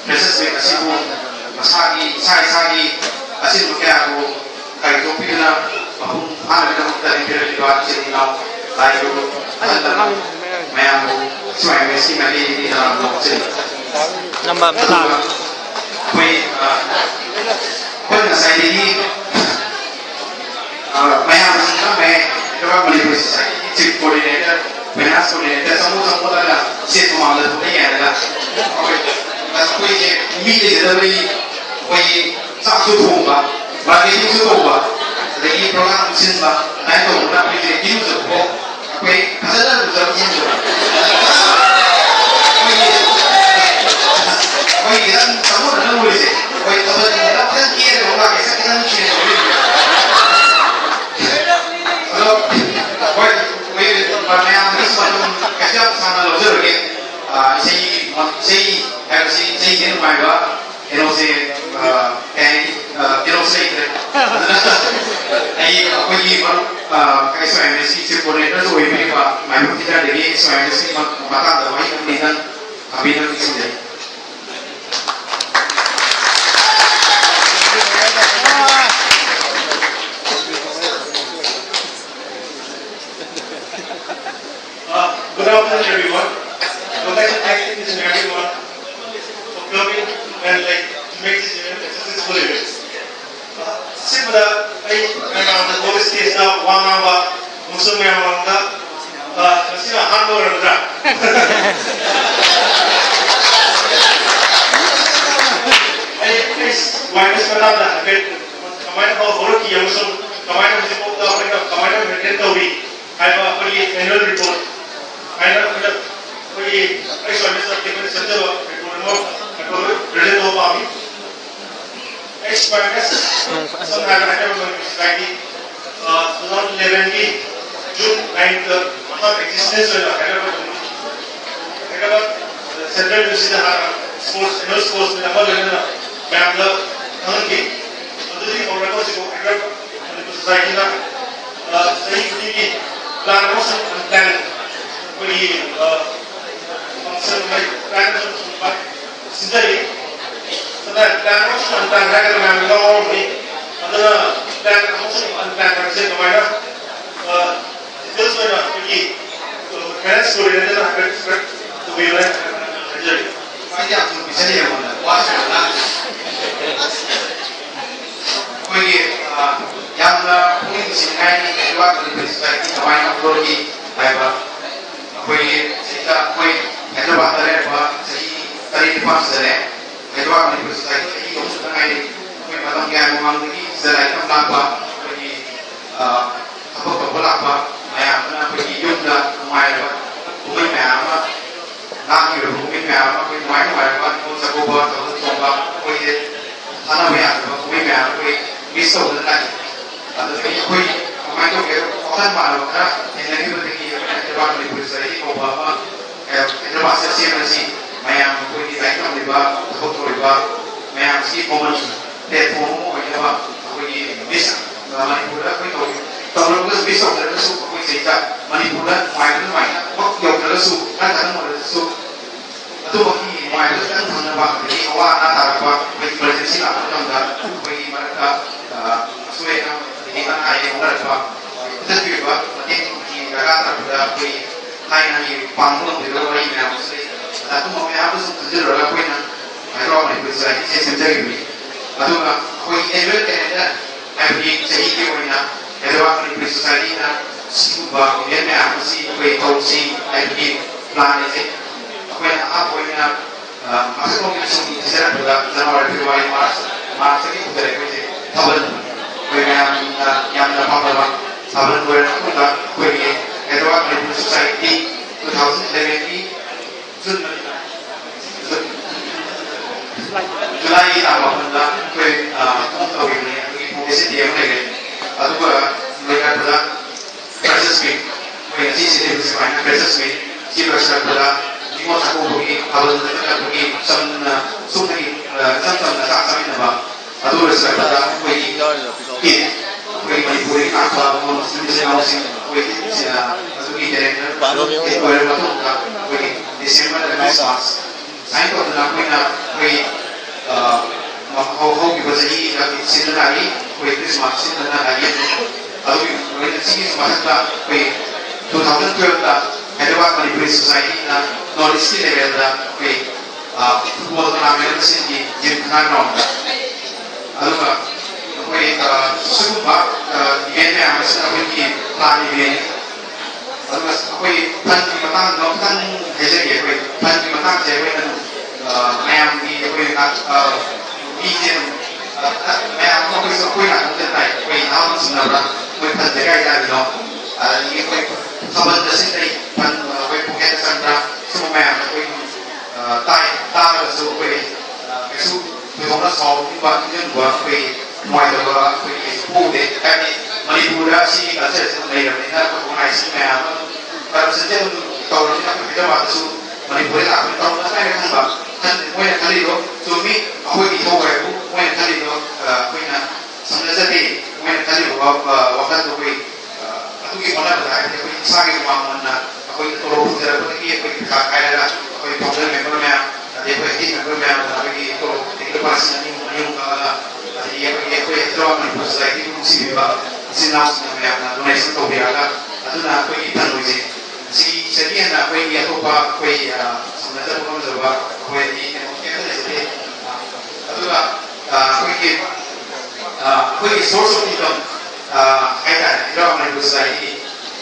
Freshers Meet asibu masagi sai asin kaya ko kay topi na mahung ano na magtanim pero di ba kasi ninaw tayo ano mayang HYMS mali na noksin namba bata koy na sa ini mayang na may diba Manipuri sa chief coordinator finance coordinator samut na si tumawala po niya na okay koy mili da koy sa su ba bagi su ba lagi program sin ba na to na koy di su ko koy kasada lu sa yin ba koy yan samut na lu se koy to da kan kiere ko ba sa kan kiere ko koy ba na mis ba kasi sana lo zero ke sei din mai ba eno se eno se ai ko yi ba kai so MSc se coordinator so yi ba mai ba kita de so MSc ma ta da mai ni dan abin ni sin dai good afternoon everyone. I would like to thank each and everyone for coming and to make this event a successful event. Simple, I the police case now one hour, Muslim Yamanda, Nasina Handor and Dra. Please, why Miss Madame, command of Horoki Yamusum, command of the command of the Tentawi, I have a pretty annual report. I have कोई ऐसा mister के मेरे सच्चे relate हो पावी HYMS some Hyderabad society 2011 की June 9th मतलब existence है Hyderabad central university हमारा sports annual sports में नंबर लेने ना बैंगलोर थंग की तो दूसरी कॉर्नर को सिर्फ Hyderabad society ना सही की प्लान हो सकता प्लान कोई Sindari, so that plan was on plan record and long me, other plan also on plan and say, no matter, this one, parents could expect to be like a jury. I have to be saying, what's we young police in any what we respect, the wine of Gorgi, we sit up, Hyderabad tadi pas saya, Hyderabad Manipuri society ini untuk mengenai malam yang mengalami serai apa pergi apa apa ayam mana pergi jumlah mai apa umum apa nak hidup umum apa pergi mai apa pun sekolah atau sekolah pergi tanah apa umum apa pergi misal lagi atau pergi mai tu kita orang malu kan yang lagi pergi Hyderabad Manipuri society kau bawa Hyderabad sesi mayam pergi baiklah lebar, foto lebar, mayam si momen telefon mo lebar, pergi bisa, Manipuri pergi tahu, tahun lalu bisa ada su, pergi cerita Manipuri main, waktu yang ada su, kan tak ada su, itu pergi main itu kan mana bang, jadi awak nak tahu pergi presentasi lah, macam dah pergi mereka suai kan, jadi kan ayah orang bang, itu juga pergi negara terbuka pergi, lain lagi panggung di luar ini yang Aku mau apa sih kerja orang kau yang Hyderabad Manipuri society saya sendiri ni. Aku kau evaluate kerana every sehari kau yang Hyderabad Manipuri society na siapa kemudian aku si kau tahu si every plan ini. Aku yang apa yang masih kau mesti bisa berada dalam Februari Maret ini kita rekod tahun kau yang dapat berapa tahun kau yang aku dah kau yang Hyderabad Manipuri society 2011 Julai tambah benda, kue untuk ini polisi dia mereka, atau mereka berada Freshers Meet, kue nanti sini bisa banyak Freshers Meet, si mereka berada di mana aku pergi, abang mereka pergi sungai, sama sama nama, atau mereka berada kue ini, kue Manipuri apa, mau sini housing, kue ini atau kue director, kue waktu kue Desember dan Christmas, saya tu adalah kue ꯍꯧꯈꯤꯕ ꯆꯍꯤ ꯁꯤꯖꯤꯟꯅꯔꯤ ꯑꯩꯈꯣꯏ Christmas ꯁꯤꯖꯤꯟꯅꯔꯤ ꯑꯗꯨꯒꯤ ꯁꯤꯒꯤ ꯃꯊꯛꯇ ꯑꯩꯈꯣꯏ 2012ꯗ Hyderabad Manipuri Society-ꯅ North East level-ꯗ ꯑꯩꯈꯣꯏ football tournament ꯁꯤꯟꯈꯤ ꯖꯤꯝꯈꯥꯅꯥ ꯒ꯭ꯔꯥꯎꯟꯗ ꯑꯗꯨꯒ ꯑꯩꯈꯣꯏ ꯁꯤꯒꯨꯝꯕ ꯏꯚꯦꯟꯠ ꯃꯌꯥꯝ ꯑꯁꯤꯅ ꯑꯩꯈꯣꯏꯒꯤ ꯄ꯭ꯂꯥꯟ ꯏꯚꯦꯟꯠ ꯑꯗꯨꯒ ꯑꯩꯈꯣꯏ ꯐꯟꯒꯤ ꯃꯇꯥꯡꯗ ꯑꯃꯨꯛꯇꯪ ꯍꯥꯏꯖꯒꯦ ꯑꯩꯈꯣꯏ ꯐꯟꯒꯤ ꯃꯇꯥꯡꯁꯦ ꯑꯩꯈꯣꯏꯅ ꯃꯌꯥꯝꯒꯤ ꯑꯩꯈꯣꯏ ꯃꯤꯁꯦ ꯃꯌꯥꯝ ꯑꯩꯈꯣꯏ ꯅꯥꯀꯟꯗ ꯇꯥꯏ ꯑꯩꯈꯣꯏ ꯅꯍꯥꯟ ꯆꯤꯡꯅꯕ꯭ꯔꯥ ꯑꯩꯈꯣꯏ ꯐꯟꯁꯦ ꯀꯥꯏꯗꯥꯒꯤꯅꯣ ꯑꯗꯒꯤ ꯑꯩꯈꯣꯏ ꯊꯥꯕꯜꯗ ꯁꯤꯟꯅꯩ ꯐꯟ ꯑꯩꯈꯣꯏ ꯄꯣꯀꯦꯠꯇ ꯆꯟꯕ꯭ꯔꯥ ꯁꯤꯒꯨꯝꯕ ꯃꯌꯥꯝ ꯑꯩꯈꯣꯏ ꯇꯥꯔꯒꯁꯨ ꯑꯩꯈꯣꯏ ꯀꯩꯁꯨ ꯊꯣꯏꯗꯣꯛꯅ ꯁꯥꯎꯅꯤꯡꯕ ꯈꯟꯖꯤꯟꯕ ꯑꯩꯈꯣꯏ ꯅꯨꯡꯉꯥꯏꯇꯕ ꯑꯩꯈꯣꯏ ꯀꯩꯁꯨ ꯄꯣꯛꯗꯦ ꯍꯥꯏꯕꯗꯤ ꯃꯅꯤꯄꯨꯔꯗ ꯁꯤꯒꯤ ꯀꯜꯆꯔꯁꯤ ꯂꯩꯔꯕꯅꯤꯅ ꯑꯩꯈꯣꯏ ꯑꯣꯔꯒꯅꯥꯏꯖꯦꯁꯟ ꯃꯌꯥꯝ ꯑꯃ ꯀꯔꯞꯁꯟꯁꯦ ꯑꯗꯨꯝ ꯇꯧꯔꯕꯅꯤꯅ ꯑꯩꯈꯣꯏ ꯍꯥꯏꯗ꯭ꯔꯕꯥꯗꯇꯁꯨ ꯃꯅꯤꯄꯨꯔꯗ ꯂꯥꯛꯄꯅꯤ ꯇꯧꯔꯝꯕ ꯁꯨꯃꯥꯏꯅ ꯈꯟꯕ ꯃꯣꯏꯅ ꯈꯜꯂꯤꯗꯣ ꯆꯨꯝꯃꯤ ꯑꯩꯈꯣꯏꯒꯤ ꯏꯊꯧ ꯍꯥꯏꯕꯨ ꯃꯣꯏꯅ ꯈꯜꯂꯤꯗꯣ ꯑꯩꯈꯣꯏꯅ ꯁꯝꯅꯖꯗꯦ ꯃꯣꯏꯅ ꯈꯜꯂꯤꯕ ꯋꯥꯈꯜꯗꯣ ꯑꯩꯈꯣꯏ ꯑꯗꯨꯒꯤ ꯍꯣꯠꯅꯕꯗ ꯍꯥꯏꯕꯗꯤ ꯑꯩꯈꯣꯏ ꯏꯁꯥꯒꯤ ꯃꯥꯡꯃꯟꯅ ꯑꯩꯈꯣꯏ ꯇꯣꯂꯣꯞ ꯐꯪꯖꯔꯛꯄꯗꯒꯤ ꯑꯩꯈꯣꯏ ꯄꯩꯁꯥ ꯈꯥꯏꯔꯒ ꯑꯩꯈꯣꯏ ꯐꯥꯎꯟꯗꯔ ꯃꯦꯝꯕꯔ ꯃꯌꯥꯝ ꯑꯗꯩ ꯑꯩꯈꯣꯏ ꯑꯦꯛꯇꯤꯚ ꯃꯦꯝꯕꯔ ꯃꯌꯥꯝꯅ ꯑꯩꯈꯣꯏꯒꯤ ꯇꯣꯂꯣꯞ ꯂꯨꯄꯥ ꯂꯤꯁꯤꯡ 2 ꯀꯛꯑꯒ ꯑꯗꯒꯤ ꯑꯩꯈꯣꯏ Hyderabad Manipuri Society ꯅꯨꯡꯁꯤꯕꯤꯕ ꯏꯆꯤꯟ ꯏꯅꯥꯎꯁꯤꯡ ꯃꯌꯥꯝꯅ ꯗꯣꯅꯦꯁꯟ ꯇꯧꯕꯤꯔꯒ ꯑꯗꯨꯅ ꯑꯩꯈꯣꯏꯒꯤ ꯐꯟ ꯑꯣꯏꯖꯩ ꯁꯤꯒꯤ ꯍꯦꯟꯅ ꯑꯩꯈꯣꯏꯒꯤ ꯑꯇꯣꯞꯄ ꯑꯩꯈꯣꯏ ꯁꯝꯅꯖꯕ ꯉꯝꯖꯕ ꯑꯩꯈꯣꯏꯒꯤ ꯀꯩꯝꯇ ꯂꯩꯖꯗꯦ ꯑꯗꯨꯒ ꯑꯩꯈꯣꯏꯒꯤ ꯁꯣꯔꯁ ꯑꯣꯐ ꯏꯟꯀꯝ ꯍꯥꯏꯇꯥꯔꯦ Hyderabad Manipuri Society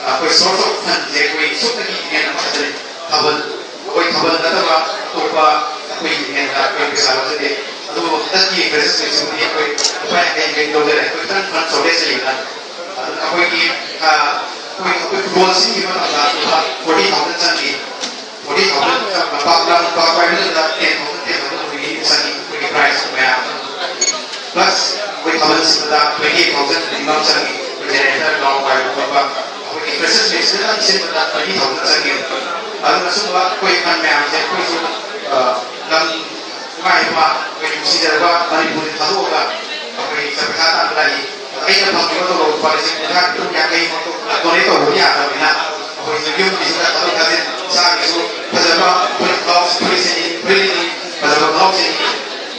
ꯑꯩꯈꯣꯏ ꯁꯣꯔꯁ ꯑꯣꯐ ꯐꯟꯁꯦ ꯑꯩꯈꯣꯏ ꯁꯨꯞꯅꯒꯤ ꯏꯚꯦꯟꯠ ꯑꯃꯈꯛꯇꯅꯤ ꯊꯥꯕꯜ ꯑꯩꯈꯣꯏ ꯊꯥꯕꯜ ꯅꯠꯇꯕ ꯑꯇꯣꯞꯄ ꯑꯩꯈꯣꯏꯒꯤ ꯏꯚꯦꯟꯠꯇ ꯑꯩꯈꯣꯏ ꯄꯩꯁꯥ ꯂꯧꯖꯗꯦ ꯑꯗꯨꯕꯨ ꯍꯟꯗꯛꯀꯤ ꯐ꯭ꯔꯦꯁꯔꯁ ꯃꯤꯠꯁꯤꯕꯨꯗꯤ ꯑꯩꯈꯣꯏ ꯂꯨꯄꯥ 50 ꯂꯧꯖꯔꯦ ꯑꯩꯈꯣꯏ ꯈꯤꯇꯪ ꯐꯟ ꯁꯣꯔꯇꯦꯖ ꯂꯩꯕꯅ ꯑꯗꯨꯅ ꯑꯩꯈꯣꯏꯒꯤ ꯑꯩꯈꯣꯏ ꯐꯨꯠꯕꯣꯜ ꯁꯤꯟꯈꯤ ꯃꯇꯝꯗ ꯂꯨꯄꯥ 40,000 ꯆꯪꯈꯤ 40,000 ꯂꯨꯄꯥ ꯄꯥꯏꯕꯗ 10,000 ꯑꯩꯈꯣꯏꯒꯤ ꯆꯪꯉꯤ ꯑꯩꯈꯣꯏꯒꯤ ꯄ꯭ꯔꯥꯏꯖ ꯃꯌꯥꯝ ꯄ꯭ꯂꯁ ꯑꯩꯈꯣꯏ ꯊꯥꯕꯜ ꯁꯤꯟꯕꯗ 28,000 ꯃꯤꯅꯤꯃꯝ ꯆꯪꯉꯤ ꯖꯦꯅꯦꯔꯦꯇꯔ ꯒ꯭ꯔꯥꯎꯟ ꯄꯥꯏꯕ ꯈꯣꯠꯄ ꯑꯩꯈꯣꯏꯒꯤ ꯐ꯭ꯔꯦꯁꯔꯁ ꯃꯤꯠꯁꯤꯗ ꯁꯤꯟꯕꯗ 20,000 ꯆꯪꯉꯤ ꯑꯗꯨꯅ ꯁꯨꯝꯕ ꯑꯩꯈꯣই ꯐꯟ ꯃꯌꯥꯝꯁꯦ ꯑꯩꯈꯣꯏꯁꯨ ꯂꯝ ꯏꯃꯥ ꯑꯩꯈꯣꯏ ꯅꯨꯡꯁꯤꯖꯔꯕ ꯃꯅꯤꯄꯨꯔꯗ ꯊꯥꯗꯣꯛꯑꯒ ꯑꯩꯈꯣꯏ ꯄꯩꯁꯥ ꯇꯥꯟꯕ ꯂꯥꯛꯏ ꯑꯩꯅ ꯐꯪꯈꯤꯕ ꯇꯣꯂꯣꯞ ꯂꯨꯄꯥ ꯂꯤꯁꯤꯡ 50-50 ꯗꯣꯅꯦꯠ ꯇꯧꯕ ꯌꯥꯗꯕꯅꯤꯅ ꯑꯩꯈꯣꯏꯁꯨ ꯌꯨꯝꯒꯤꯁꯤꯗ ꯊꯕꯛ ꯊꯥꯖꯤꯟ ꯏꯁꯥꯒꯤꯁꯨ ꯐꯖꯕ ꯐꯨꯔꯤꯠꯁꯤꯅꯤ ꯐꯖꯕ ꯈꯣꯡꯒ꯭ꯔꯥꯎꯁꯤꯅꯤ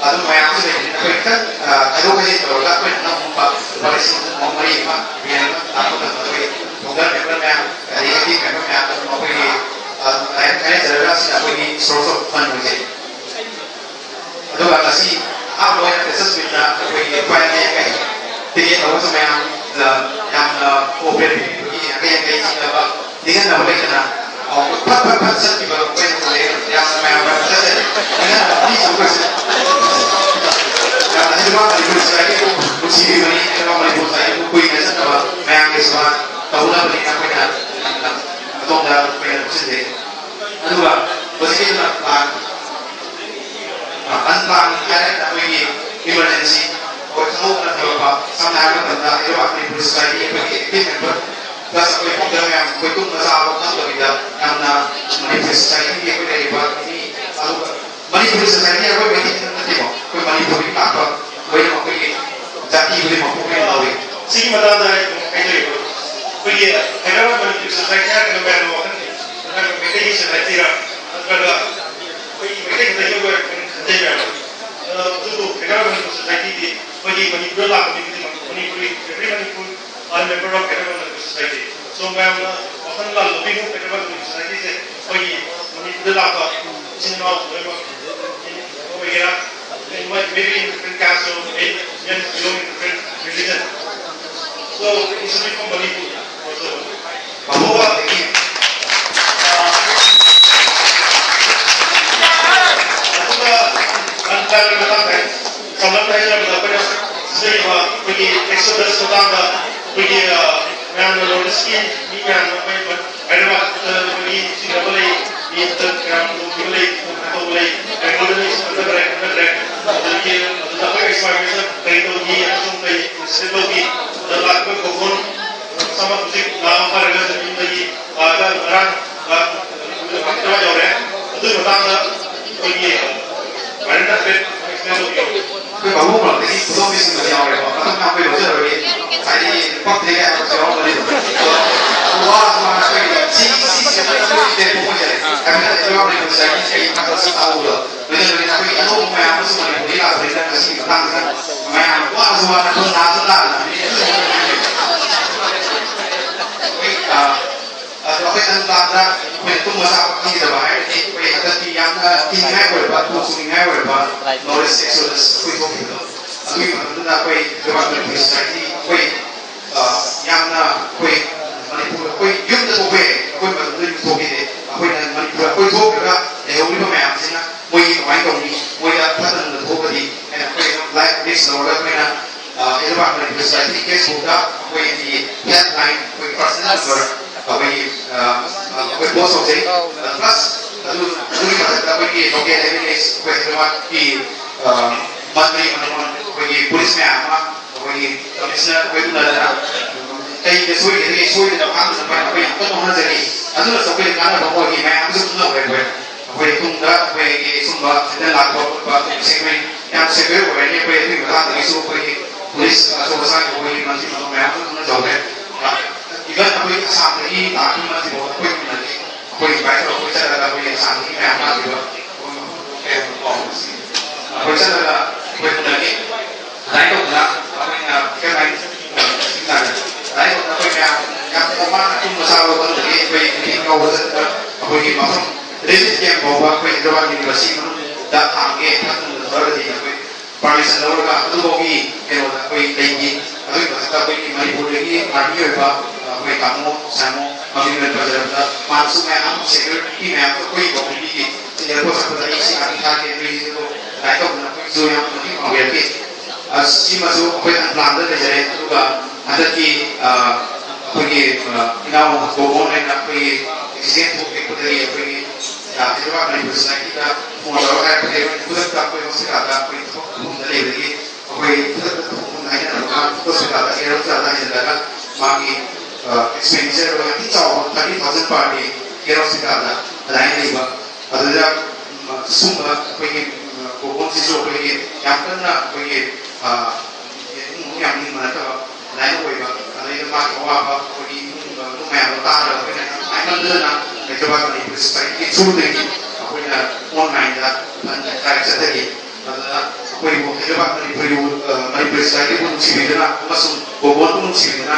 ꯑꯗꯨ ꯃꯌꯥꯝꯁꯨ ꯂꯩꯕꯅꯤꯅ ꯑꯩꯈꯣꯏ ꯈꯤꯇꯪ ꯈꯥꯏꯗꯣꯛ ꯈꯥꯏꯖꯤꯟ ꯇꯧꯔꯒ ꯑꯩꯈꯣꯏꯅ ꯅꯝꯃꯨꯕ ꯂꯨꯄꯥ ꯂꯤꯁꯤꯡ 3-4 ꯑꯃ ꯌꯦꯟ ꯑꯃ ꯂꯥꯛꯄ ꯃꯇꯝꯗ ꯑꯩꯈꯣꯏ ꯐꯥꯎꯟꯗꯔ ꯃꯦꯝꯕꯔ ꯃꯌꯥꯝ ꯑꯗꯒꯤ ꯑꯦꯛꯇꯤꯚ ꯃꯦꯝꯕꯔ ꯃꯌꯥꯝ ꯑꯗꯨꯝ ꯑꯩꯈꯣꯏꯒꯤ ꯈꯥꯏꯅꯖꯔꯒ ꯁꯤꯅ ꯑꯩꯈꯣꯏꯒꯤ ꯁꯣꯔꯁ ꯑꯣꯐ ꯐꯟ ꯑꯣꯏꯖꯩ ꯑꯗꯨꯒ ꯉꯁꯤ ꯑꯍꯥꯟꯕ ꯑꯣꯏꯅ ꯐ꯭ꯔꯦꯁꯔꯁ ꯃꯤꯠꯅ ꯑꯩꯈꯣꯏꯒꯤ ꯄꯥꯏꯔꯛꯑꯦ ꯇꯤꯀꯦꯠ ꯂꯧꯕꯁꯨ ꯃꯌꯥꯝ ꯌꯥꯝꯅ ꯀꯣꯑꯣꯄꯔꯦꯠ ꯄꯤꯕꯤꯕꯒꯤ ꯑꯀꯩ ꯆꯤꯡꯅꯕ ꯅꯤꯡꯍꯟꯅꯕ ꯂꯩꯇꯅ ꯐꯠ ꯆꯠꯈꯤꯕ ꯑꯩꯈꯣꯏꯅ ꯌꯥꯝꯅ ꯃꯌꯥꯝ ꯆꯠꯆꯔꯤ ꯅꯤꯡꯍꯟꯅꯕ ꯑꯅꯤꯁꯨ ꯑꯩꯈꯣꯏꯁꯨ ꯌꯥꯝꯅ Hyderabad Manipuri Society ꯅꯨꯡꯁꯤꯕꯤꯕꯅꯤ Hyderabad Manipuri Society ꯀꯨꯏꯅ ꯆꯠꯅꯕ ꯃꯌꯥꯝꯒꯤ ꯁꯦꯕꯥ ꯇꯧꯅꯕꯅꯤꯅ ꯑꯩꯈꯣꯏꯅ ꯌꯥꯝꯅ ꯑꯗꯣꯝꯗ ꯑꯩꯈꯣꯏꯅ ꯅꯨꯡꯁꯤꯖꯩ ꯑꯗꯨꯒ ꯍꯧꯖꯤꯛꯀꯤꯗꯨꯅ ꯑꯟꯄ꯭ꯂꯥꯟ ꯍꯥꯏꯔꯒ ꯑꯩꯈꯣꯏꯒꯤ ꯏꯃꯔꯖꯦꯟꯁꯤ ꯑꯩꯈꯣꯏ ꯈꯪꯍꯧꯗꯅ ꯊꯣꯛꯂꯛꯄ ꯁꯝꯅ ꯍꯥꯏꯕ ꯃꯇꯝꯗ Hyderabad Manipuri Society ꯑꯩꯈꯣꯏꯒꯤ ꯑꯦꯛꯇꯤꯚ ꯃꯦꯝꯕꯔ ꯄ꯭ꯂꯁ ꯑꯩꯈꯣꯏ ꯐꯥꯎꯟꯗꯔ ꯃꯌꯥꯝ ꯑꯩꯈꯣꯏ ꯇꯨꯝꯕ ꯆꯥꯕ ꯈꯪꯗꯕꯤꯗ ꯌꯥꯝꯅ Manipuri Society ꯑꯩꯈꯣꯏ ꯂꯩꯔꯤꯕ ꯃꯤ ꯑꯗꯨꯒ Manipuri Society ꯑꯩꯈꯣꯏ ꯃꯩꯇꯩ ꯅꯠꯇꯦꯀꯣ ꯑꯩꯈꯣꯏ ꯃꯅꯤꯄꯨꯔꯒꯤ ꯂꯥꯛꯄ ꯂꯣꯏꯅꯃꯛ ꯑꯩꯈꯣꯏꯒꯤ ꯖꯥꯇꯤ ꯈꯨꯗꯤꯡꯃꯛ ꯑꯩꯈꯣꯏꯅ ꯇꯧꯏ ꯁꯤꯒꯤ ꯃꯇꯥꯡꯗ ꯍꯥꯏꯖꯔꯤꯕ ꯑꯩꯈꯣꯏꯒꯤ Hyderabad Manipuri Society ꯍꯥꯏꯔꯒ ꯃꯌꯥꯝꯅ ꯋꯥꯈꯜ ꯃꯩꯇꯩꯒꯤ ꯁꯣꯁꯥꯏꯇꯤꯔ ꯅꯠꯇ꯭ꯔꯒ ꯑꯩꯈꯣꯏꯒꯤ ꯃꯩꯇꯩ ꯈꯛꯇꯒꯤ ꯑꯣꯏꯅ ꯈꯟꯖꯩ ꯃꯌꯥꯝ ꯑꯗꯨꯕꯨ Hyderabad Manipuri Society ꯑꯩꯈꯣꯏꯒꯤ ꯃꯅꯤꯄꯨꯔꯗ ꯂꯥꯛꯄ ꯃꯤ ꯈꯨꯗꯤꯡꯃꯛ Manipuri every Manipur are a member of Hyderabad Manipuri Society so ꯃꯌꯥꯝꯅ ꯋꯥꯈꯜ ꯂꯥꯜꯂꯕꯤꯅ Hyderabad Manipuri Society ꯁꯦ ꯑꯩꯈꯣꯏꯒꯤ ꯃꯅꯤꯄꯨꯔꯗ ꯂꯥꯛꯄ ꯏꯆꯤꯟ ꯏꯅꯥꯎ ꯂꯣꯏꯅꯃꯛ ꯑꯣꯏꯒꯦꯔꯥ maybe in different castes or maybe belong in different religion so it's only from Manipur also Another sometimes we exodus mutanda we notice we can Hyderabad we see double in the gram to like and golden is under the expansion they to be some they still be the lack of phone some of the now for in the run the mutanda 그 방법은 되게 부담이 있는 거지 아무래도 어떤 방법이 어쩌라고 자기 빡 되게 하고 저런 거리 와 지지지 때 보고 이제 하면 들어가는 거 자기 자기 가서 싸우고 왜냐면 우리 ꯊꯣꯛꯄ ꯃꯌꯥꯝ ꯑꯃꯁꯨ ꯃꯅꯤꯄꯨꯔꯗꯒꯤ ꯂꯥꯛꯄꯅꯤꯅ ꯉꯁꯤꯒꯤ ꯃꯇꯥꯡꯁꯤꯗ ꯃꯌꯥꯝ ꯋꯥꯁꯨ ꯋꯥꯅ ꯈꯣꯡ ꯊꯥꯁꯨ ꯂꯥꯛꯑꯅ ꯑꯩꯈꯣꯏ ꯇꯟꯖꯥꯗ ꯑꯩꯈꯣꯏꯅ ꯇꯨꯝꯕ ꯆꯥꯕ ꯈꯪꯈꯤꯗꯕ ꯍꯥꯏꯔꯗꯤ ꯑꯩꯈꯣꯏ ꯍꯟꯗꯛꯀꯤ ꯌꯥꯝꯅ ꯀꯤꯅꯤꯡꯉꯥꯏ ꯑꯣꯏꯕ ꯊꯣꯛ ꯆꯨꯅꯤꯡꯉꯥꯏ ꯑꯣꯏꯕ ꯅꯣꯂꯦꯖ ꯑꯦꯛꯁꯣꯗꯁ ꯑꯩꯈꯣꯏ ꯊꯣꯛꯈꯤꯕꯗꯣ ꯑꯗꯨꯒꯤ ꯃꯇꯝꯗꯨꯗ ꯑꯩꯈꯣꯏ ꯂꯩꯕꯥꯛ ꯃꯅꯤꯄꯨꯔ ꯁꯣꯁꯥꯏꯇꯤ ꯑꯩꯈꯣꯏ ꯌꯥꯝꯅ ꯑꯩꯈꯣꯏ ꯃꯅꯤꯄꯨꯔ ꯑꯩꯈꯣꯏ ꯌꯨꯝꯗ ꯊꯣꯛꯄ ꯌꯥꯏ ꯑꯩꯈꯣꯏ ꯃꯇꯝꯗ ꯌꯨꯝ ꯊꯣꯛꯈꯤꯗꯦ ꯑꯩꯈꯣꯏꯅ ꯃꯅꯤꯄꯨꯔ ꯑꯩꯈꯣꯏ ꯊꯣꯛꯈ꯭ꯔꯒ ꯂꯩꯍꯧꯔꯤꯕ ꯃꯌꯥꯝꯁꯤꯅ ꯃꯣꯏꯒꯤ ꯀꯃꯥꯏꯅ ꯇꯧꯅꯤ ꯃꯣꯏꯗ ꯐꯠꯇꯅ ꯊꯣꯛꯄꯗꯤ ꯍꯥꯏꯅ ꯑꯩꯈꯣꯏ ꯂꯥꯏꯐ ꯔꯤꯛꯁ ꯂꯧꯔꯒ ꯑꯩꯈꯣꯏꯅ ꯍꯩꯗꯔꯕꯥꯗ ꯃꯅꯤꯄꯨꯔ ꯁꯣꯁꯥꯏꯇꯤ ꯐꯦꯁꯕꯨꯛꯇ ꯑꯩꯈꯣꯏꯒꯤ ꯍꯦꯜꯞꯂꯥꯏꯟ ꯑꯩꯈꯣꯏ ꯄꯔꯁꯅꯦꯜ ꯅꯝꯕꯔ ꯑꯩꯈꯣꯏ ꯄꯣꯁ ꯇꯧꯖꯩ ꯄ꯭ꯂꯁ ꯑꯗꯨꯒꯤ ꯃꯊꯛꯇ ꯑꯩꯈꯣꯏꯒꯤ ꯂꯣꯀꯦꯜ ꯑꯦꯋꯦꯔꯅꯦꯁ ꯑꯩꯈꯣꯏ ꯍꯩꯗꯔꯕꯥꯗꯀꯤ ꯃꯟꯇ꯭ꯔꯤ ꯑꯩꯈꯣꯏꯒꯤ ꯄꯨꯂꯤꯁ ꯃꯌꯥꯝ ꯑꯃ ꯑꯩꯈꯣꯏꯒꯤ ꯀꯃꯤꯁꯅꯔ ꯑꯩꯈꯣꯏ ꯎꯅꯗꯅ ꯀꯩꯗ ꯁꯣꯏꯒꯗꯒꯦ ꯁꯣꯏꯗꯅꯕ ꯉꯥꯛꯇꯅꯕ ꯑꯩꯈꯣꯏ ꯌꯥꯝ ꯀꯟꯅ ꯍꯣꯠꯅꯖꯔꯤ ꯑꯗꯨꯅꯁꯨ ꯑꯩꯈꯣꯏ ꯀꯥꯟꯅꯕ ꯑꯣꯏꯈꯤ ꯃꯌꯥꯝꯁꯨ ꯎꯅꯍꯧꯔꯦ ꯑꯩꯈꯣꯏ ꯇꯨꯡꯗ ꯑꯩꯈꯣꯏꯒꯤ ꯁꯨꯝꯕ ꯁꯤꯗ ꯂꯥꯛꯄ ꯈꯣꯠꯄ ꯁꯦꯀ꯭ꯌꯨꯔꯤ ꯌꯥꯝ ꯁꯦꯀ꯭ꯌꯨꯔ ꯑꯣꯏꯔꯅꯤ ꯑꯩꯈꯣꯏ ꯑꯗꯨꯒꯤ ꯃꯇꯥꯡꯗꯒꯤꯁꯨ ꯑꯩꯈꯣꯏꯒꯤ ꯄꯨꯂꯤꯁ ꯑꯆꯧ ꯑꯁꯥꯡ ꯑꯩꯈꯣꯏꯒꯤ ꯃꯟꯇ꯭ꯔꯤ ꯃꯟꯗꯜ ꯃꯌꯥꯝꯁꯨ ꯈꯪꯅꯖꯍꯧꯔꯦ इवन अभी आसाम की लाखों में से बहुत कोई मिलने कोई बैठा कोई चला लगा कोई आसाम की मैं अपना दिवा कोई चला लगा कोई मिलने लाइक होता अपने क्या लाइक सिंगल लाइक होता कोई मैं क्या ओमान तुम मसालों को लगे कोई नहीं का वो सकता कोई मतलब रेजिट के बाबा कोई हैदराबाद यूनिवर्सिटी में दात आगे खत्म कर दिया कोई परमिशन लोगा तो वो भी कोई लेंगी अभी बता कोई मणिपुर की आर्मी होगा कोई कामों सामों अभी में बजारता मानसून में हम सिक्योरिटी में आपको कोई बॉडी की इधर को सब बताइए इसी आदि था कि मेरी जो लाइक ऑफ ना कोई जो यहाँ पर नहीं होगा कि अस्सी मज़ो कोई प्लान दे जाए तो का अंदर की कोई इनाम गोबों ने ना कोई एक्सीडेंट हो के कुछ नहीं कोई हैदराबाद में कुछ नहीं किया मॉडल है कोई कुछ का कोई उससे आता कोई तो घूमने लगे कोई नहीं ना तो उससे आता एरो से आता है जगह मांगी expenditure of 30,000 per day here of Sikada line labor other summa koyi kokon si so koyi yakan na koyi yang ni mana ta line koyi ba ada ma ko wa ba koyi tu ma ya ta ra koyi ai man de na ke ba ni society chu de ki koyi na online da an ka sa de ki ada koyi bo ke ba ni society ko chi de na ma su kokon ko chi de na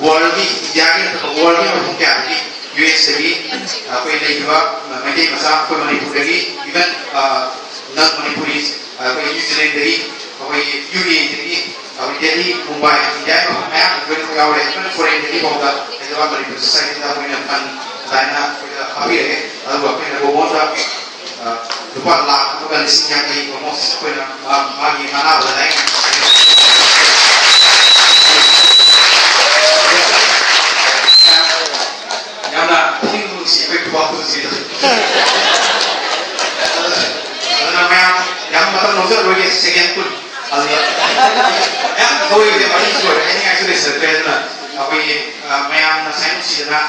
world की जाके world की मतलब क्या है US की कोई नहीं हुआ मध्य मसा कोई मणिपुर की even non मणिपुरी कोई न्यूजीलैंड की कोई UK की कोई दिल्ली मुंबई इंडिया में मैं कोई गाँव है कोई फॉरेन की होगा ऐसे बात मणिपुर सोसाइटी का कोई नंबर लाइना कोई अभी है अगर कोई ना वो मोटा रुपया लाख रुपया लिस्ट यहाँ कहीं वो मोस्ट कोई ना बाकी माना बताएं याना हिंदू सी कोई बात नहीं है ना मैं याम मतलब नोज़र रोगे सेकेंड कुल अल्लाह याम कोई भी मरीज को है नहीं एक्चुअली सरप्राइज ना अभी मैं याम ना साइंस सी ना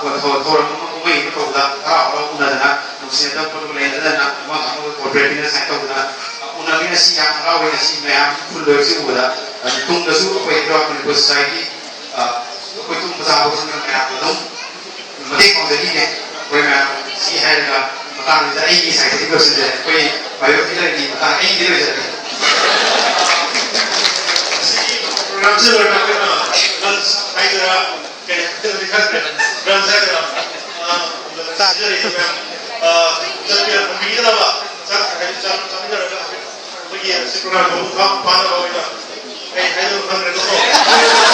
वो थोड़ा मैं ये तो होगा और उन्हें ना नुस्खे तो कुछ लेने ना वो हम लोग कॉर्पोरेट में साइंस तो ना उन्हें भी नसी याम ना वो नसी मैं याम फुल लोग से होगा तुम दसू कोई ड्रॉप में कुछ साइकी कोई तुम बताओ उसमें मैं आपको दूँ मध्य कौन है कोई मैं सी है का पता नहीं था एक ही साइड से कुछ है कोई बायोलॉजी की पता नहीं दिल में जाती प्रोग्राम से लोग अपने ना रंस हाइड्रा के दिखाते हैं रंस हाइड्रा साजरे में जब ये मीडिया ना सब जब समझ रहा है तो ये प्रोग्राम को काम पाना होगा हाइड्रा खान रहे तो